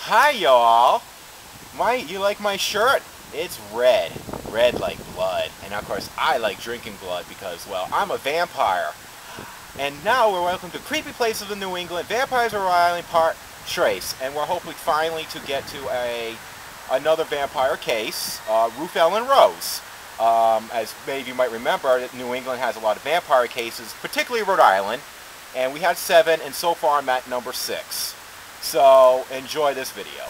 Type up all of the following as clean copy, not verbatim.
Hi y'all! You like my shirt? It's red. Red like blood. And of course I like drinking blood because, well, I'm a vampire. And now we're welcome to Creepy Places of New England, Vampires of Rhode Island Part Trace. And we're hoping finally to get to another vampire case, Ruth Ellen Rose. As many of you might remember, New England has a lot of vampire cases, particularly Rhode Island. And we had 7, and so far I'm at number 6. So enjoy this video.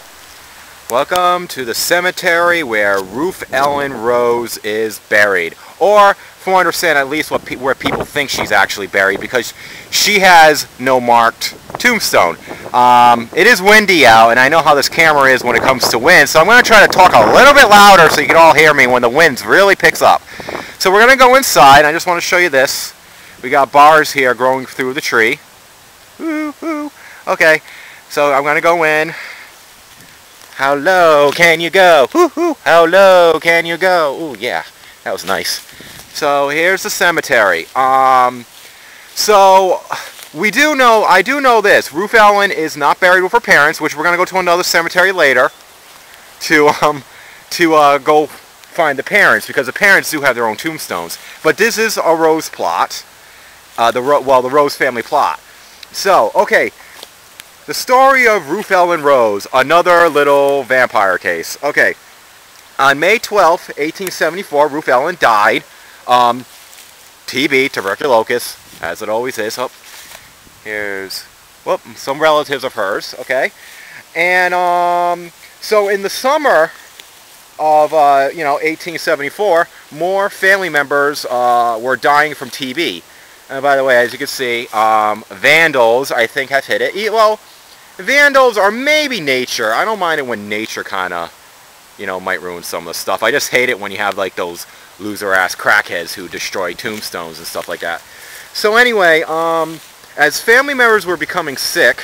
Welcome to the cemetery where Ruth Ellen Rose is buried, or from what I understand, at least where people think she's actually buried, because she has no marked tombstone. It is windy out, and I know how this camera is when it comes to wind, so I'm going to try to talk a little bit louder so you can all hear me when the wind really picks up. So we're going to go inside. I just want to show you this. We got bars here growing through the tree. Woo-hoo. Okay. So I'm going to go in. How low can you go? Woo-hoo. How low can you go? Ooh, yeah. That was nice. So here's the cemetery. So I do know this. Ruth Ellen is not buried with her parents, which we're going to go to another cemetery later to go find the parents, because the parents do have their own tombstones. But this is a Rose plot. The Rose family plot. So, okay. The story of Ruth Ellen Rose, another little vampire case. Okay, on May 12th, 1874, Ruth Ellen died. TB, tuberculosis, as it always is. Oh, here's some relatives of hers. Okay, and so in the summer of 1874, more family members were dying from TB. And by the way, as you can see, vandals, I think, have hit it. Well, vandals or maybe nature. I don't mind it when nature kind of, might ruin some of the stuff. I just hate it when you have, like, those loser-ass crackheads who destroy tombstones and stuff like that. So anyway, as family members were becoming sick,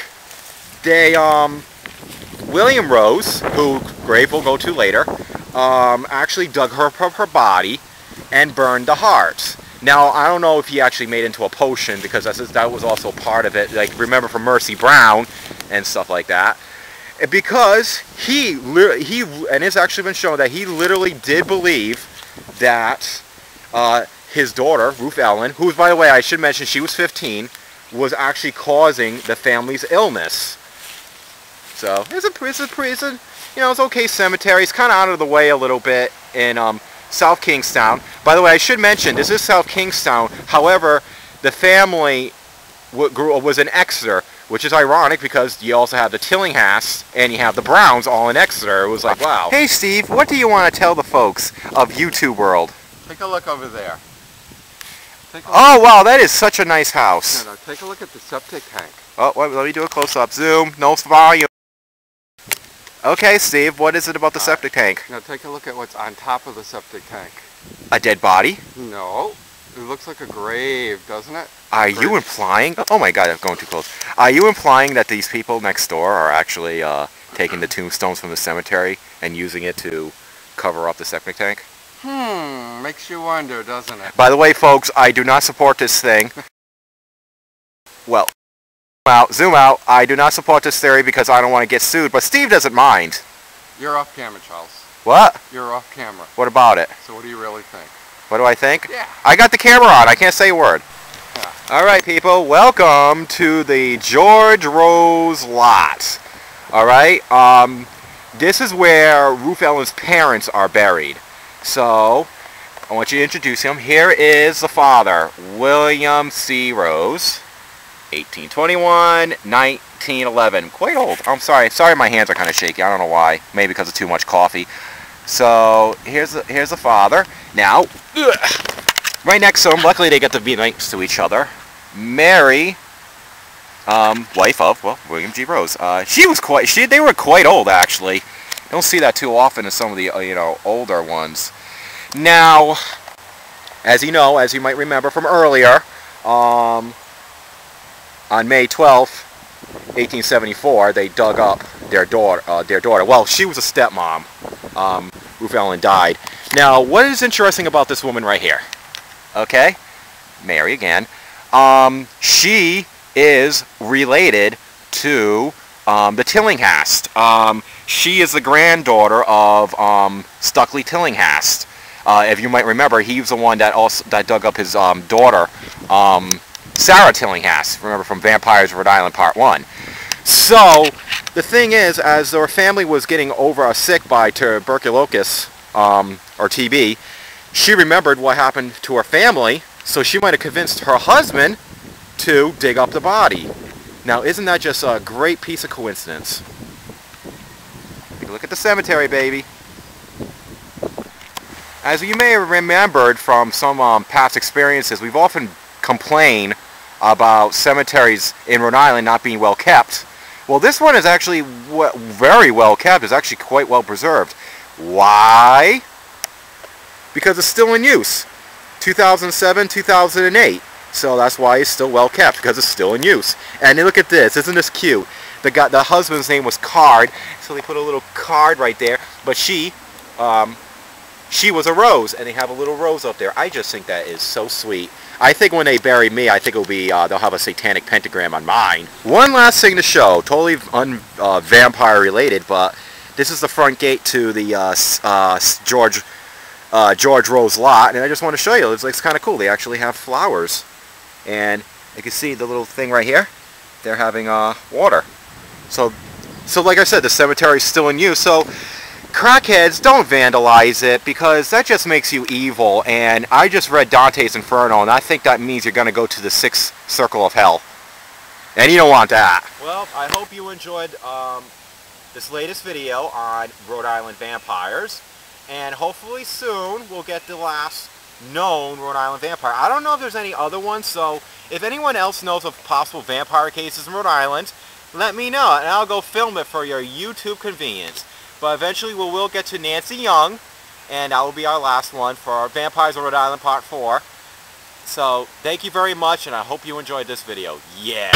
they, William Rose, who grave we'll go to later, actually dug her body and burned the heart. Now, I don't know if he actually made it into a potion, because that was also part of it. Like, remember from Mercy Brown and stuff like that. Because and it's actually been shown that he literally did believe that his daughter, Ruth Ellen, who, by the way, I should mention, she was 15, was actually causing the family's illness. So, it's okay cemetery. It's kind of out of the way a little bit in, South Kingstown. By the way, I should mention, this is South Kingstown. However, the family was in Exeter, which is ironic because you also have the Tillinghast and you have the Browns all in Exeter. It was like, wow. Hey Steve, what do you want to tell the folks of YouTube world? Take a look over there. Oh wow, that is such a nice house. No, take a look at the septic tank. Oh, wait, let me do a close-up. Zoom, no volume. Okay, Steve, what is it about the septic tank? Now take a look at what's on top of the septic tank. A dead body? No. It looks like a grave, doesn't it? Are you implying... Oh my god, I'm going too close. Are you implying that these people next door are actually taking the tombstones from the cemetery and using it to cover up the septic tank? Makes you wonder, doesn't it? By the way, folks, I do not support this thing. Well... Zoom out. I do not support this theory because I don't want to get sued, but Steve doesn't mind. You're off camera, Charles. What? You're off camera. What about it? So what do you really think? What do I think? Yeah. I got the camera on. I can't say a word. Yeah. Alright, people. Welcome to the George Rose lot. Alright? This is where Ruth Ellen's parents are buried. So, I want you to introduce him. Here is the father, William C. Rose. 1821, 1911. Quite old. I'm sorry. Sorry my hands are kind of shaky. I don't know why. Maybe because of too much coffee. So, here's the father. Now, right next to him, luckily they get to be next to each other. Mary, wife of, well, William G. Rose. They were quite old, actually. Don't see that too often in some of the, older ones. Now, as you might remember from earlier, on May 12th, 1874, they dug up their daughter. Well, she was a stepmom. Ruth Ellen died. Now, what is interesting about this woman right here? Okay, Mary again. She is related to the Tillinghast. She is the granddaughter of Stuckley Tillinghast. If you might remember, he was the one that dug up his daughter, Sarah Tillinghast. Remember from Vampires of Rhode Island Part 1. So the thing is, as their family was getting sick by tuberculosis or TB, she remembered what happened to her family, so she might have convinced her husband to dig up the body. Now, isn't that just a great piece of coincidence? Take a look at the cemetery, baby. As you may have remembered from some past experiences, we've often complained about cemeteries in Rhode Island not being well kept. Well, this one is actually very well kept. It's actually quite well preserved. Why? Because it's still in use. 2007, 2008. So that's why it's still well kept, because it's still in use. And look at this. Isn't this cute? The husband's name was Card, so they put a little card right there. But she was a rose, and they have a little rose up there. I just think that is so sweet. I think when they bury me, I think it'll be they'll have a satanic pentagram on mine. One last thing to show, totally vampire related, but this is the front gate to the George Rose lot, and I just want to show you. It's kind of cool. They actually have flowers, and you can see the little thing right here. They're having water. So like I said, the cemetery is still in use. So crackheads, don't vandalize it, because that just makes you evil. And I just read Dante's Inferno, and I think that means you're going to go to the sixth circle of hell, and you don't want that. Well, I hope you enjoyed this latest video on Rhode Island vampires, and hopefully soon we'll get the last known Rhode Island vampire. I don't know if there's any other ones, so if anyone else knows of possible vampire cases in Rhode Island, let me know, and I'll go film it for your YouTube convenience. But eventually we will get to Nancy Young, and that will be our last one for our Vampires of Rhode Island Part 4. So, thank you very much, and I hope you enjoyed this video. Yeah!